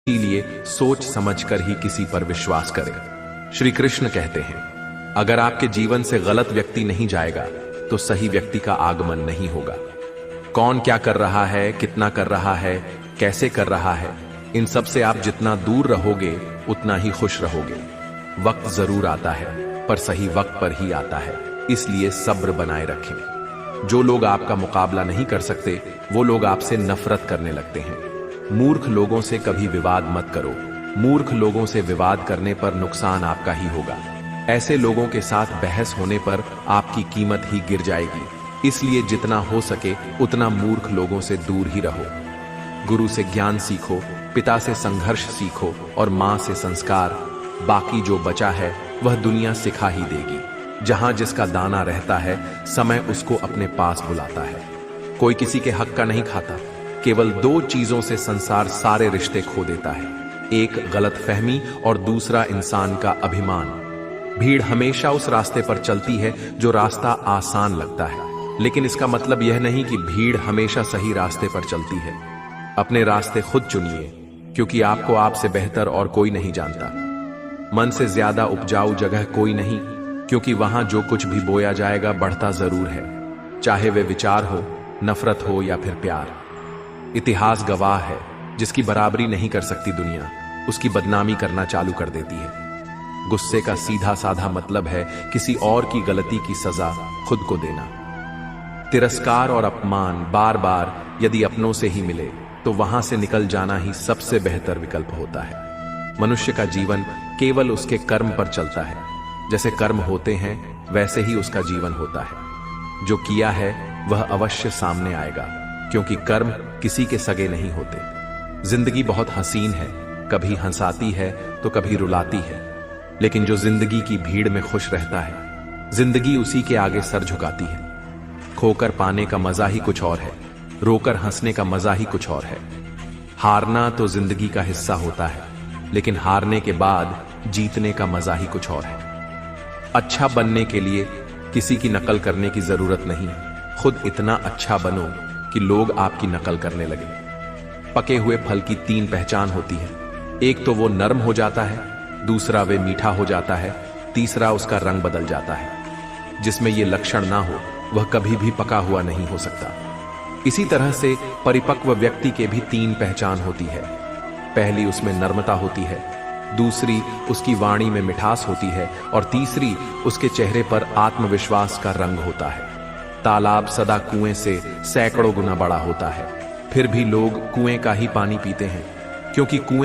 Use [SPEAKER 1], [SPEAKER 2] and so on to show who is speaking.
[SPEAKER 1] इसीलिए सोच समझकर ही किसी पर विश्वास करें। श्री कृष्ण कहते हैं, अगर आपके जीवन से गलत व्यक्ति नहीं जाएगा तो सही व्यक्ति का आगमन नहीं होगा। कौन क्या कर रहा है, कितना कर रहा है, कैसे कर रहा है, इन सब से आप जितना दूर रहोगे उतना ही खुश रहोगे। वक्त जरूर आता है पर सही वक्त पर ही आता है, इसलिए सब्र बनाए रखें। जो लोग आपका मुकाबला नहीं कर सकते वो लोग आपसे नफरत करने लगते हैं। मूर्ख लोगों से कभी विवाद मत करो। मूर्ख लोगों से विवाद करने पर नुकसान आपका ही होगा। ऐसे लोगों के साथ बहस होने पर आपकी कीमत ही गिर जाएगी। इसलिए जितना हो सके उतना मूर्ख लोगों से दूर ही रहो। गुरु से ज्ञान सीखो, पिता से संघर्ष सीखो और मां से संस्कार। बाकी जो बचा है वह दुनिया सिखा ही देगी। जहां जिसका दाना रहता है समय उसको अपने पास बुलाता है। कोई किसी के हक का नहीं खाता। केवल दो चीजों से संसार सारे रिश्ते खो देता है, एक गलतफहमी और दूसरा इंसान का अभिमान। भीड़ हमेशा उस रास्ते पर चलती है जो रास्ता आसान लगता है, लेकिन इसका मतलब यह नहीं कि भीड़ हमेशा सही रास्ते पर चलती है। अपने रास्ते खुद चुनिए, क्योंकि आपको आपसे बेहतर और कोई नहीं जानता। मन से ज्यादा उपजाऊ जगह कोई नहीं, क्योंकि वहां जो कुछ भी बोया जाएगा बढ़ता जरूर है, चाहे वे विचार हो, नफरत हो या फिर प्यार। इतिहास गवाह है, जिसकी बराबरी नहीं कर सकती दुनिया, उसकी बदनामी करना चालू कर देती है। गुस्से का सीधा साधा मतलब है किसी और की गलती की सजा खुद को देना। तिरस्कार और अपमान बार बार यदि अपनों से ही मिले तो वहां से निकल जाना ही सबसे बेहतर विकल्प होता है। मनुष्य का जीवन केवल उसके कर्म पर चलता है। जैसे कर्म होते हैं वैसे ही उसका जीवन होता है। जो किया है वह अवश्य सामने आएगा, क्योंकि कर्म किसी के सगे नहीं होते। जिंदगी बहुत हसीन है, कभी हंसाती है तो कभी रुलाती है, लेकिन जो जिंदगी की भीड़ में खुश रहता है, जिंदगी उसी के आगे सर झुकाती है। खोकर पाने का मजा ही कुछ और है, रोकर हंसने का मजा ही कुछ और है। हारना तो जिंदगी का हिस्सा होता है, लेकिन हारने के बाद जीतने का मजा ही कुछ और है। अच्छा बनने के लिए किसी की नकल करने की जरूरत नहीं, खुद इतना अच्छा बनो कि लोग आपकी नकल करने लगे। पके हुए फल की तीन पहचान होती है, एक तो वो नरम हो जाता है, दूसरा वे मीठा हो जाता है, तीसरा उसका रंग बदल जाता है। जिसमें ये लक्षण ना हो वह कभी भी पका हुआ नहीं हो सकता। इसी तरह से परिपक्व व्यक्ति के भी तीन पहचान होती है। पहली उसमें नर्मता होती है, दूसरी उसकी वाणी में मिठास होती है और तीसरी उसके चेहरे पर आत्मविश्वास का रंग होता है। तालाब सदा कुएं से सैकड़ों गुना बड़ा होता है, फिर भी लोग कुएं का ही पानी पीते हैं, क्योंकि कुएं